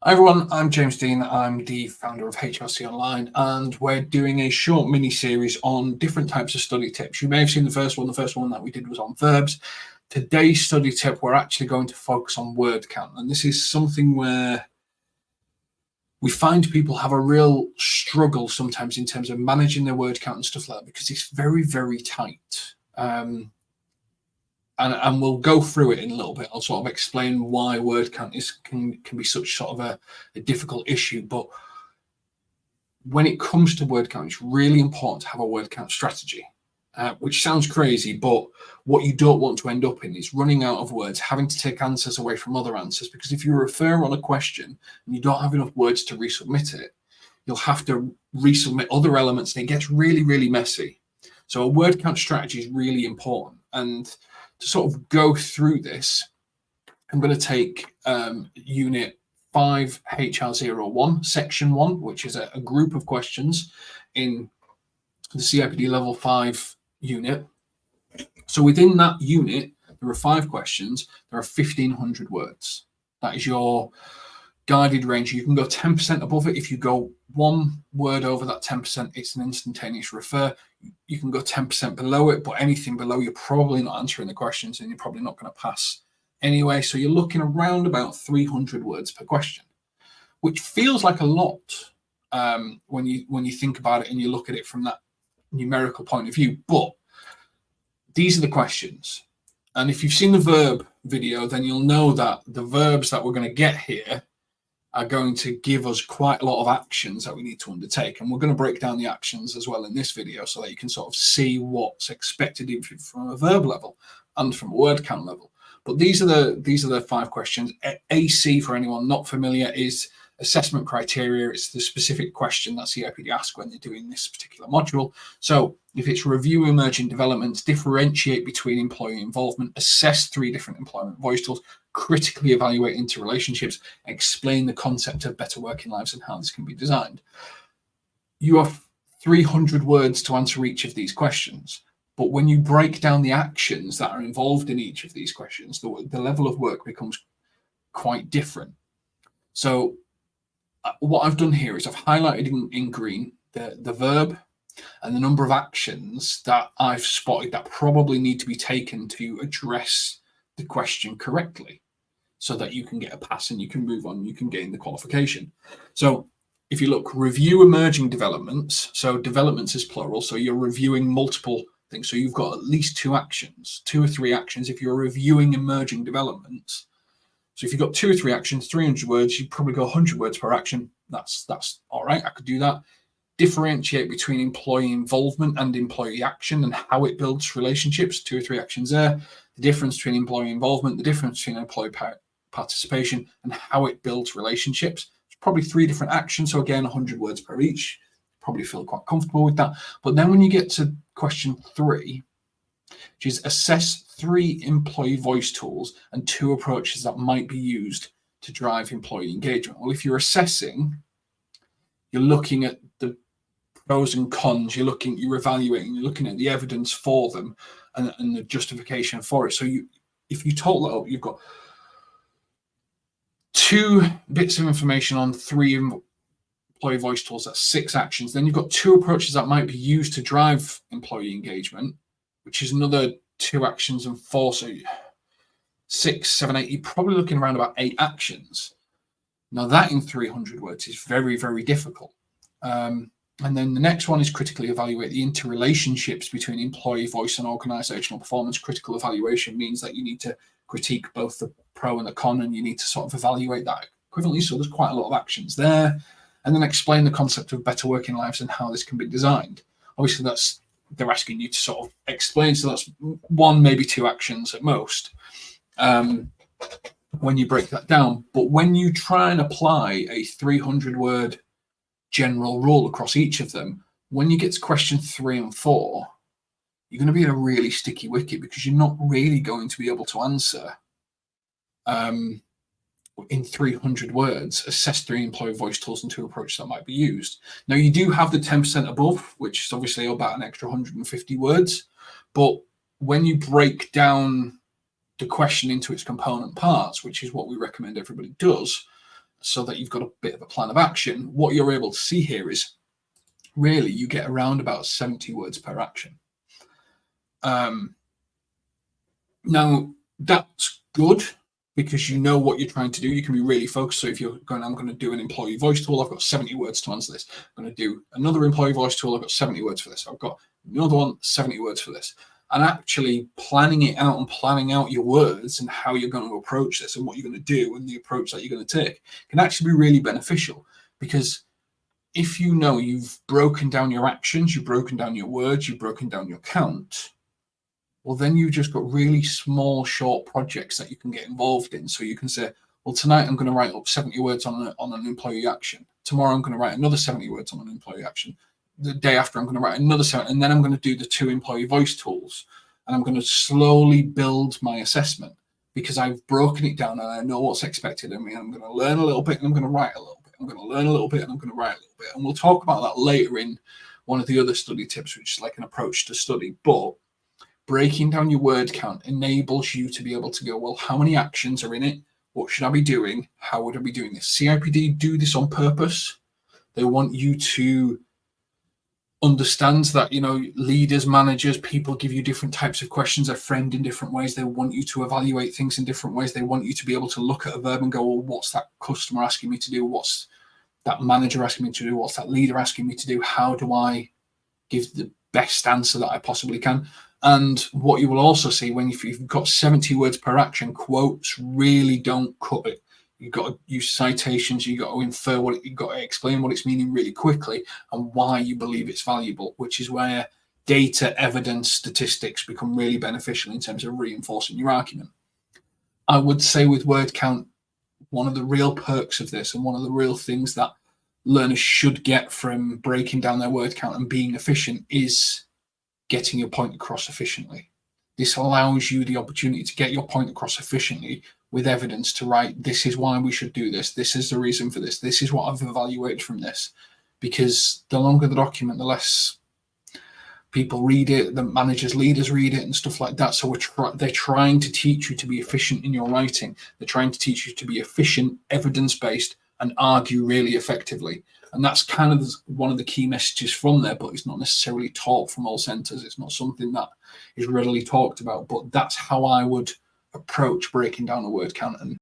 Hi everyone, I'm James Dean. I'm the founder of HRC Online, and we're doing a short mini series on different types of study tips. You may have seen the first one. The first one that we did was on verbs. Today's study tip, we're actually going to focus on word count. And this is something where we find people have a real struggle sometimes in terms of managing their word count and stuff like that, because it's very, very tight. And we'll go through it in a little bit. I'll sort of explain why word count can be such sort of a difficult issue. But when it comes to word count, it's really important to have a word count strategy, which sounds crazy, but what you don't want to end up in is running out of words, having to take answers away from other answers. Because if you refer on a question and you don't have enough words to resubmit it, you'll have to resubmit other elements, and it gets really, really messy. So a word count strategy is really important. And to sort of go through this, I'm going to take Unit 5 HR01, Section 1, which is a group of questions in the CIPD Level 5 unit. So within that unit, there are 5 questions. There are 1,500 words. That is your guided range. You can go 10% above it. If you go one word over that 10%, it's an instantaneous refer. You can go 10% below it, but anything below, you're probably not answering the questions and you're probably not going to pass anyway. So you're looking around about 300 words per question, which feels like a lot when you think about it and you look at it from that numerical point of view. But these are the questions. And if you've seen the verb video, then you'll know that the verbs that we're going to get here are going to give us quite a lot of actions that we need to undertake. And we're going to break down the actions as well in this video so that you can sort of see what's expected from a verb level and from a word count level. But these are the 5 questions. AC, for anyone not familiar, is assessment criteria. It's the specific question that CIPD ask when they're doing this particular module. So if it's review emerging developments, differentiate between employee involvement, assess 3 different employment voice tools, critically evaluate interrelationships, explain the concept of better working lives and how this can be designed. You have 300 words to answer each of these questions. But when you break down the actions that are involved in each of these questions, the level of work becomes quite different. So what I've done here is I've highlighted in green the verb and the number of actions that I've spotted that probably need to be taken to address the question correctly, so that you can get a pass and you can move on, you can gain the qualification. So if you look, review emerging developments, so developments is plural, so you're reviewing multiple things. So you've got at least 2 actions, 2 or 3 actions if you're reviewing emerging developments. So if you've got 2 or 3 actions, 300 words, you probably go 100 words per action. That's all right. I could do that. Differentiate between employee involvement and employee action and how it builds relationships. 2 or 3 actions there. The difference between employee involvement, the difference between employee participation, and how it builds relationships. It's probably 3 different actions. So again, 100 words per each. Probably feel quite comfortable with that. But then when you get to question 3, which is assess 3 employee voice tools and 2 approaches that might be used to drive employee engagement. Well, if you're assessing, you're looking at the pros and cons, you're evaluating, you're looking at the evidence for them and the justification for it. So if you total that up, you've got 2 bits of information on 3 employee voice tools, that's 6 actions. Then you've got 2 approaches that might be used to drive employee engagement, which is another 2 actions and 4, so 6, 7, 8, you're probably looking around about 8 actions. Now that in 300 words is very, very difficult. And then the next one is critically evaluate the interrelationships between employee voice and organizational performance. Critical evaluation means that you need to critique both the pro and the con, and you need to sort of evaluate that equivalently. So there's quite a lot of actions there. And then explain the concept of better working lives and how this can be designed. Obviously, they're asking you to sort of explain. So that's 1, maybe 2 actions at most when you break that down. But when you try and apply a 300-word general rule across each of them, when you get to question 3 and 4, you're going to be in a really sticky wicket, because you're not really going to be able to answer in 300 words, assess 3 employee voice tools and 2 approaches that might be used. Now, you do have the 10% above, which is obviously about an extra 150 words. But when you break down the question into its component parts, which is what we recommend everybody does, so that you've got a bit of a plan of action, what you're able to see here is really you get around about 70 words per action. Now, that's good because you know what you're trying to do. You can be really focused. So if you're going, I'm going to do an employee voice tool, I've got 70 words to answer this. I'm going to do another employee voice tool, I've got 70 words for this. I've got another one, 70 words for this. And actually planning it out and planning out your words and how you're going to approach this and what you're going to do and the approach that you're going to take can actually be really beneficial, because if you know you've broken down your actions, you've broken down your words, you've broken down your count, well, then you've just got really small, short projects that you can get involved in. So you can say, well, tonight I'm going to write up 70 words on an employee action. Tomorrow I'm going to write another 70 words on an employee action. The day after I'm going to write another 70, and then I'm going to do the 2 employee voice tools. And I'm going to slowly build my assessment because I've broken it down and I know what's expected of me. I'm going to learn a little bit and I'm going to write a little bit. I'm going to learn a little bit and I'm going to write a little bit. And we'll talk about that later in one of the other study tips, which is like an approach to study. But breaking down your word count enables you to be able to go, well, how many actions are in it? What should I be doing? How would I be doing this? CIPD do this on purpose. They want you to understand that, you know, leaders, managers, people give you different types of questions. They're framed in different ways. They want you to evaluate things in different ways. They want you to be able to look at a verb and go, well, what's that customer asking me to do? What's that manager asking me to do? What's that leader asking me to do? How do I give the best answer that I possibly can? And what you will also see when you've got 70 words per action, quotes really don't cut it. You've got to use citations, you've got to infer you've got to explain what it's meaning really quickly and why you believe it's valuable, which is where data, evidence, statistics become really beneficial in terms of reinforcing your argument. I would say with word count, one of the real perks of this and one of the real things that learners should get from breaking down their word count and being efficient is getting your point across efficiently. This allows you the opportunity to get your point across efficiently with evidence to write, this is why we should do this. This is the reason for this. This is what I've evaluated from this. Because the longer the document, the less people read it, the managers, leaders read it and stuff like that. So they're trying to teach you to be efficient in your writing. They're trying to teach you to be efficient, evidence-based, and argue really effectively. And that's kind of one of the key messages from there, but it's not necessarily taught from all centres. It's not something that is readily talked about, but that's how I would approach breaking down a word count and